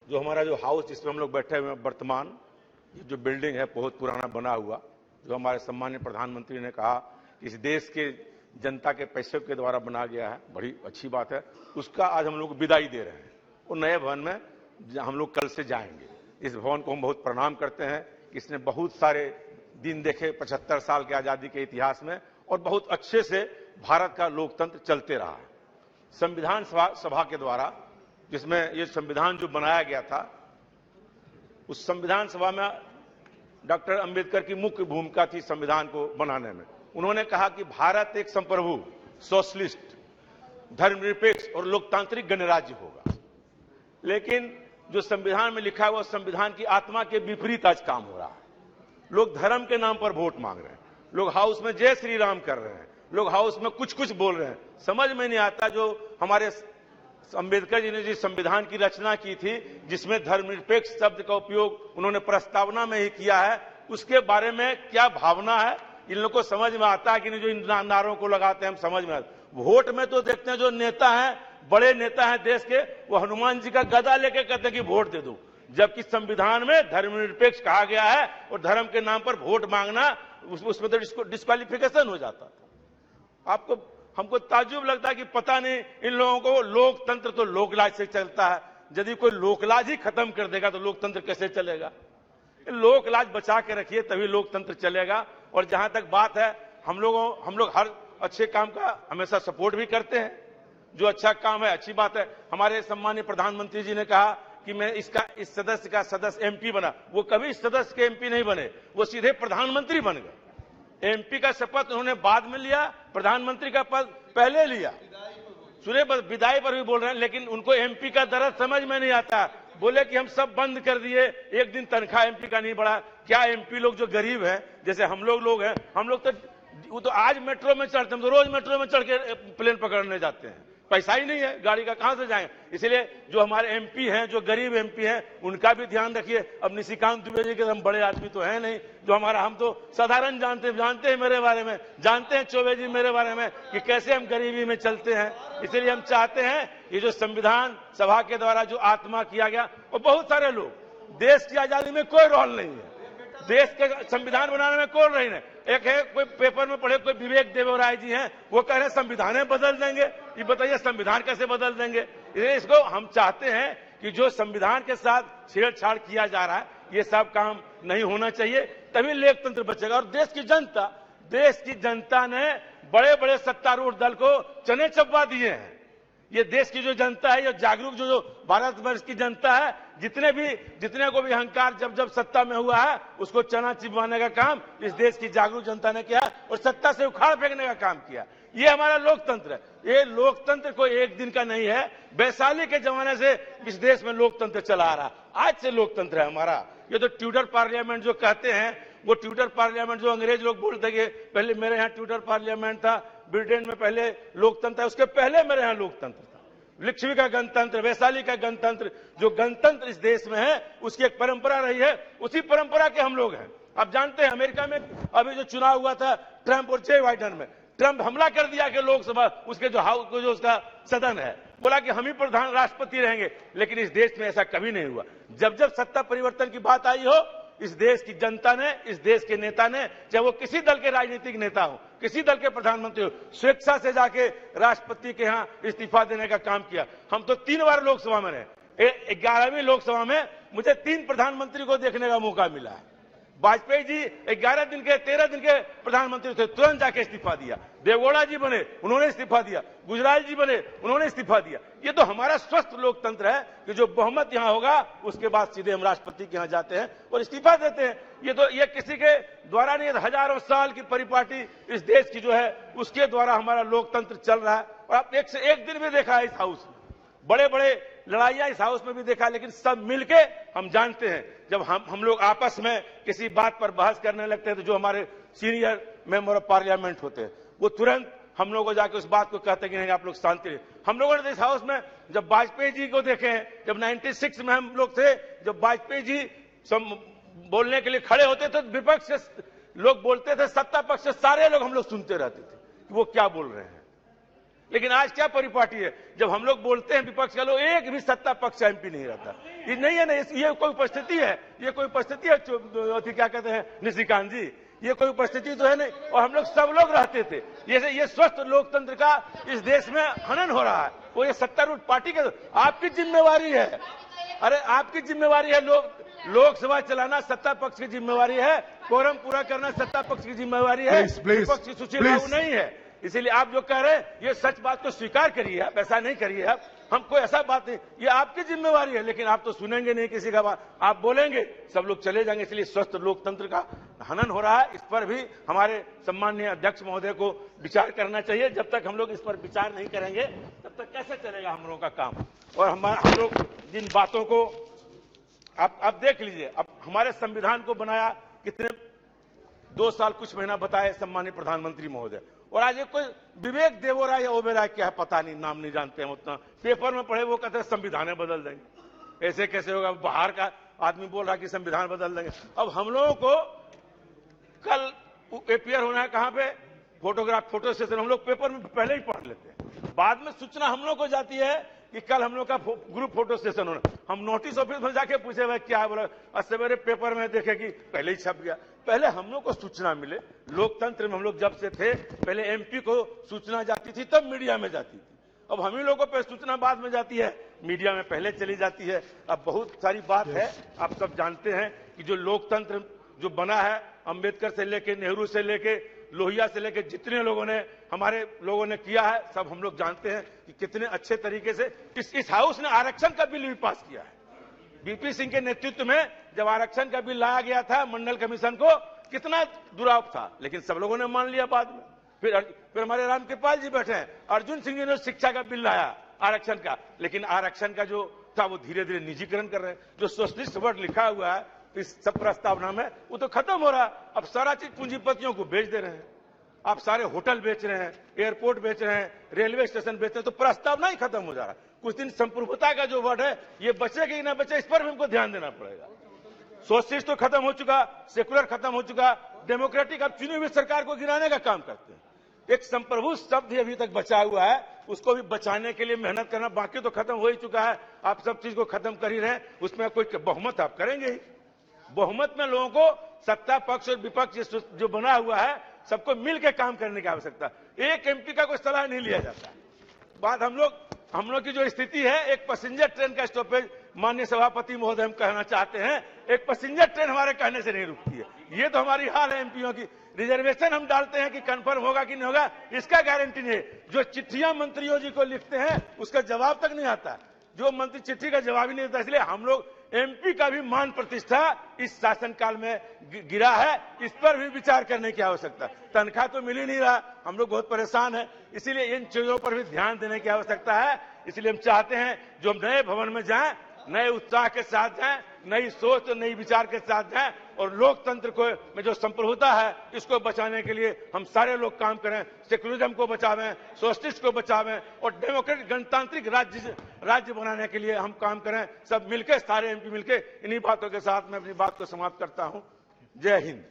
जो हमारा जो हाउस जिसमें हम लोग बैठे हुए हैं वर्तमान, ये जो बिल्डिंग है बहुत पुराना बना हुआ, जो हमारे सम्मानीय प्रधानमंत्री ने कहा कि इस देश के जनता के पैसे के द्वारा बना गया है, बड़ी अच्छी बात है। उसका आज हम लोग विदाई दे रहे हैं। वो नए भवन में हम लोग कल से जाएंगे। इस भवन को हम बहुत प्रणाम करते हैं। इसने बहुत सारे दिन देखे 75 साल के आजादी के इतिहास में, और बहुत अच्छे से भारत का लोकतंत्र चलते रहा है। संविधान सभा के द्वारा जिसमें ये संविधान जो बनाया गया था, उस संविधान सभा में डॉक्टर अंबेडकर की मुख्य भूमिका थी संविधान को बनाने में। उन्होंने कहा कि भारत एक संप्रभु, सोशलिस्ट, धर्मनिरपेक्ष और लोकतांत्रिक गणराज्य होगा। लेकिन जो संविधान में लिखा हुआ संविधान की आत्मा के विपरीत आज काम हो रहा है। लोग धर्म के नाम पर वोट मांग रहे हैं, लोग हाउस में जय श्री राम कर रहे हैं, लोग हाउस में कुछ कुछ बोल रहे हैं। समझ में नहीं आता जो हमारे अंबेडकर जी ने जिस संविधान की रचना की थी, जिसमें धर्मनिरपेक्ष शब्द का उपयोग उन्होंने प्रस्तावना में ही किया है, उसके बारे में क्या भावना है इन लोगों को समझ में आता है कि नहीं। जो इन नारों को लगाते हैं हम समझ में आता। वोट में तो देखते हैं जो नेता हैं, बड़े नेता हैं देश के, वो हनुमान जी का गदा लेके कहते हैं कि वोट दे दो, जबकि संविधान में धर्मनिरपेक्ष कहा गया है और धर्म के नाम पर वोट मांगना उसमें तो डिस्क्वालिफिकेशन हो जाता था। आपको हमको ताज्जुब लगता है कि पता नहीं इन लोगों को लोकतंत्र तो लोकलाज से चलता है। यदि कोई लोकलाज ही खत्म कर देगा तो लोकतंत्र कैसे चलेगा। लोकलाज बचा के रखिए तभी लोकतंत्र चलेगा। और जहां तक बात है, हम लोग हर अच्छे काम का हमेशा सपोर्ट भी करते हैं। जो अच्छा काम है अच्छी बात है। हमारे सम्मानीय प्रधानमंत्री जी ने कहा कि मैं इस सदस्य का सदस्य एमपी बना। वो कभी सदस्य के एमपी नहीं बने, वो सीधे प्रधानमंत्री बन गए। एमपी का शपथ उन्होंने बाद में लिया, प्रधानमंत्री का पद पहले लिया। सुने, विदाई पर भी बोल रहे हैं, लेकिन उनको एमपी का दर्द समझ में नहीं आता। बोले कि हम सब बंद कर दिए, एक दिन तनख्वाह एमपी का नहीं बढ़ा। क्या एमपी लोग जो गरीब हैं, जैसे हम लोग हैं, हम लोग तो वो तो आज मेट्रो में चढ़ते, हम तो रोज मेट्रो में चढ़ के प्लेन पकड़ने जाते हैं। पैसा ही नहीं है, गाड़ी का कहां से जाएं। इसलिए जो हमारे एमपी हैं, जो गरीब एमपी हैं, उनका भी ध्यान रखिए। अब निशिकांत दुबे जी के हम बड़े आदमी तो हैं नहीं, जो हमारा, हम तो साधारण जानते हैं मेरे बारे में, जानते हैं चौबे जी मेरे बारे में कि कैसे हम गरीबी में चलते हैं। इसलिए हम चाहते हैं कि जो संविधान सभा के द्वारा जो आत्मा किया गया, और बहुत सारे लोग, देश की आजादी में कोई रोल नहीं है, देश के संविधान बनाने में कोई नहीं है। एक है, कोई पेपर में पढ़े, कोई विवेक देवराय जी हैं, वो कह रहे हैं संविधान बदल देंगे। ये बताइए संविधान कैसे बदल देंगे। इसलिए इसको हम चाहते हैं कि जो संविधान के साथ छेड़छाड़ किया जा रहा है, ये सब काम नहीं होना चाहिए, तभी लोकतंत्र बचेगा। और देश की जनता ने बड़े बड़े सत्तारूढ़ दल को चने चबवा दिए हैं। ये देश की जो जनता है, ये जागरूक जो भारतवर्ष की जनता है, जितने को भी अहंकार जब सत्ता में हुआ है, उसको चना चिबवाने का काम इस देश की जागरूक जनता ने किया और सत्ता से उखाड़ फेंकने का काम किया। ये हमारा लोकतंत्र है। ये लोकतंत्र कोई एक दिन का नहीं है, वैशाली के जमाने से इस देश में लोकतंत्र चला आ रहा, आज से लोकतंत्र है हमारा। ये तो ट्यूडर पार्लियामेंट जो कहते हैं, वो ट्यूडर पार्लियामेंट जो अंग्रेज लोग बोलते हैं, पहले मेरे यहाँ ट्यूडर पार्लियामेंट था, ब्रिटेन में पहले लोकतंत्र, उसके पहले मेरे यहाँ लोकतंत्र था। लिच्छवी का गणतंत्र, वैशाली का गणतंत्र, जो गणतंत्र इस देश में है, उसकी एक परंपरा रही है, उसी परंपरा के हम लोग हैं। आप जानते हैं अमेरिका में अभी जो चुनाव हुआ था ट्रंप और जे बाइडेन में, ट्रंप हमला कर दिया कि लोकसभा, उसके जो हाउस जो उसका सदन है, बोला कि हम ही प्रधान राष्ट्रपति रहेंगे। लेकिन इस देश में ऐसा कभी नहीं हुआ। जब सत्ता परिवर्तन की बात आई हो, इस देश की जनता ने, इस देश के नेता ने, चाहे वो किसी दल के राजनीतिक नेता हो, किसी दल के प्रधानमंत्री हो, स्वेच्छा से जाके राष्ट्रपति के यहाँ इस्तीफा देने का काम किया। हम तो 3 बार लोकसभा में रहे। 11वीं लोकसभा में मुझे 3 प्रधानमंत्री को देखने का मौका मिला है। वाजपेयी जी 13 दिन के प्रधानमंत्री थे, तुरंत जाके इस्तीफा दिया। देवगौड़ा जी बने, उन्होंने इस्तीफा दिया। गुजराल जी बने, उन्होंने इस्तीफा दिया। ये तो हमारा स्वस्थ लोकतंत्र है कि जो बहुमत यहां होगा, उसके बाद सीधे हम राष्ट्रपति के यहां जाते हैं और इस्तीफा देते हैं। ये किसी के द्वारा नहीं, हजारों साल की परिपाटी इस देश की जो है, उसके द्वारा हमारा लोकतंत्र चल रहा है। और आप एक से एक दिन भी देखा है इस हाउस में, बड़े बड़े लड़ाइयां इस हाउस में भी देखा, लेकिन सब मिलके हम जानते हैं, जब हम लोग आपस में किसी बात पर बहस करने लगते हैं, तो जो हमारे सीनियर मेंबर ऑफ पार्लियामेंट होते हैं, वो तुरंत हम लोगों को जाके उस बात को कहते हैं कि नहीं आप लोग शांति रहिए। हम लोगों ने इस हाउस में जब वाजपेयी जी को देखे हैं, जब 96 में हम लोग थे, जब वाजपेयी जी बोलने के लिए खड़े होते थे, विपक्ष से लोग बोलते थे, सत्ता पक्ष से सारे लोग हम लोग सुनते रहते थे कि वो क्या बोल रहे हैं। लेकिन आज क्या परिपाटी है, जब हम लोग बोलते हैं विपक्ष का लोग, एक भी सत्ता पक्ष एमपी नहीं रहता। ये नहीं है ना, ये कोई उपस्थिति है, ये कोई उपस्थिति है, क्या कहते हैं निशिकांत जी, ये कोई उपस्थिति तो है नहीं। और हम लोग सब लोग रहते थे। ये स्वस्थ लोकतंत्र का इस देश में हनन हो रहा है। वो ये सत्तारूढ़ पार्टी के आपकी जिम्मेवारी है। अरे आपकी जिम्मेवारी है, लोकसभा चलाना सत्ता पक्ष की जिम्मेवारी है, कोरम पूरा करना सत्ता पक्ष की जिम्मेवारी है, विपक्ष की सूची लागू नहीं है। इसीलिए आप जो कह रहे हैं ये सच बात को स्वीकार करिए, आप ऐसा नहीं करिए। आप हम कोई ऐसा बात नहीं, ये आपकी जिम्मेवारी है, लेकिन आप तो सुनेंगे नहीं किसी का बात। आप बोलेंगे सब लोग चले जाएंगे। इसलिए स्वस्थ लोकतंत्र का हनन हो रहा है। इस पर भी हमारे सम्माननीय अध्यक्ष महोदय को विचार करना चाहिए। जब तक हम लोग इस पर विचार नहीं करेंगे तब तक कैसे चलेगा हम लोगों का काम। और हम लोग जिन बातों को आप देख लीजिए, अब हमारे संविधान को बनाया कितने 2 साल कुछ महीना बताए सम्मानीय प्रधानमंत्री महोदय, और आज ये कोई विवेक देवोराय या ओबेराय क्या है पता नहीं, नाम नहीं जानते हैं उतना, पेपर में पढ़े वो कहते हैं संविधान बदल देंगे। ऐसे कैसे होगा, बाहर का आदमी बोल रहा कि संविधान बदल देंगे। अब हम लोगों को कल अपियर होना है कहां पे, फोटो सेशन, हम लोग पेपर में पहले ही पढ़ लेते हैं, बाद में सूचना हम लोग को जाती है कि कल हम लोग का ग्रुप फोटो सेशन होना। हम नोटिस ऑफिस में जाके पूछे भाई क्या है, बोला और सवेरे पेपर में देखे कि पहले ही छप गया। पहले हम लोग को सूचना मिले। लोकतंत्र में हम लोग जब से थे, पहले एमपी को सूचना जाती थी तब मीडिया में जाती थी। अब हम ही लोगों पे सूचना बाद में जाती है, मीडिया में पहले चली जाती है। अब बहुत सारी बात है, आप सब जानते हैं कि जो लोकतंत्र जो बना है, अंबेडकर से लेके, नेहरू से लेके, लोहिया से लेके जितने लोगों ने हमारे लोगों ने किया है, सब हम लोग जानते हैं कि कितने अच्छे तरीके से इस हाउस ने आरक्षण का बिल भी पास किया है। बीपी सिंह के नेतृत्व में जब आरक्षण का बिल लाया गया था मंडल कमीशन को, कितना दुराव था, लेकिन सब लोगों ने मान लिया बाद में। फिर हमारे रामकृपाल जी बैठे हैं, अर्जुन सिंह जी ने शिक्षा का बिल लाया आरक्षण का, लेकिन आरक्षण का जो था वो धीरे धीरे निजीकरण कर रहे हैं। जो सोशलिस्ट वर्ड लिखा हुआ है इस सब प्रस्तावना में, वो तो खत्म हो रहा है। अब सारा चीज पूंजीपतियों को बेच दे रहे हैं। आप सारे होटल बेच रहे हैं, एयरपोर्ट बेच रहे हैं, रेलवे स्टेशन बेच रहे हैं, तो प्रस्तावना ही खत्म हो जा रहा है। कुछ दिन संप्रभुता का जो वर्ड है, ये बचेगा कि ना बचे, इस पर भी हमको ध्यान देना पड़ेगा। सोशलिस्ट तो खत्म हो चुका, सेकुलर खत्म हो चुका, डेमोक्रेटिक अब चुनी हुई सरकार को गिराने का काम करते हैं। एक संप्रभु शब्द अभी तक बचा हुआ है, उसको भी बचाने के लिए मेहनत करना, बाकी तो खत्म हो ही चुका है। आप सब चीज को खत्म कर ही रहे, उसमें कोई बहुमत आप करेंगे ही। बहुमत में लोगों को सत्ता पक्ष और विपक्ष जो बना हुआ है, सबको मिलकर काम करने की आवश्यकता। एक एमपी का कोई सलाह नहीं लिया जाता। बात हम लोग की जो स्थिति है, एक पैसेंजर ट्रेन का स्टॉपेज, माननीय सभापति महोदय हम कहना चाहते हैं, एक पैसेंजर ट्रेन हमारे कहने से नहीं रुकती है। ये तो हमारी हाल है एमपीओ की। रिजर्वेशन हम डालते हैं कि कंफर्म होगा कि नहीं होगा, इसका गारंटी नहीं है। जो चिट्ठियां मंत्रियों जी को लिखते हैं, उसका जवाब तक नहीं आता। जो मंत्री चिट्ठी का जवाब ही नहीं देता। इसलिए हम लोग एमपी का भी मान प्रतिष्ठा इस शासनकाल में गिरा है, इस पर भी विचार करने की आवश्यकता। तनख्वाह तो मिल ही नहीं रहा, हम लोग बहुत परेशान हैं। इसीलिए इन चीजों पर भी ध्यान देने की आवश्यकता है। इसलिए हम चाहते हैं जो हम नए भवन में जाएं, नए उत्साह के साथ जाएं, नई सोच और नई विचार के साथ जाएं, और लोकतंत्र को में जो संप्रभुता है इसको बचाने के लिए हम सारे लोग काम करें। सेकुलरिज्म को बचावें, सोशलिस्ट को बचावें, और डेमोक्रेटिक गणतांत्रिक राज्य बनाने के लिए हम काम करें। सब मिलकर, सारे एमपी मिलकर। इन्हीं बातों के साथ मैं अपनी बात को समाप्त करता हूं। जय हिंद।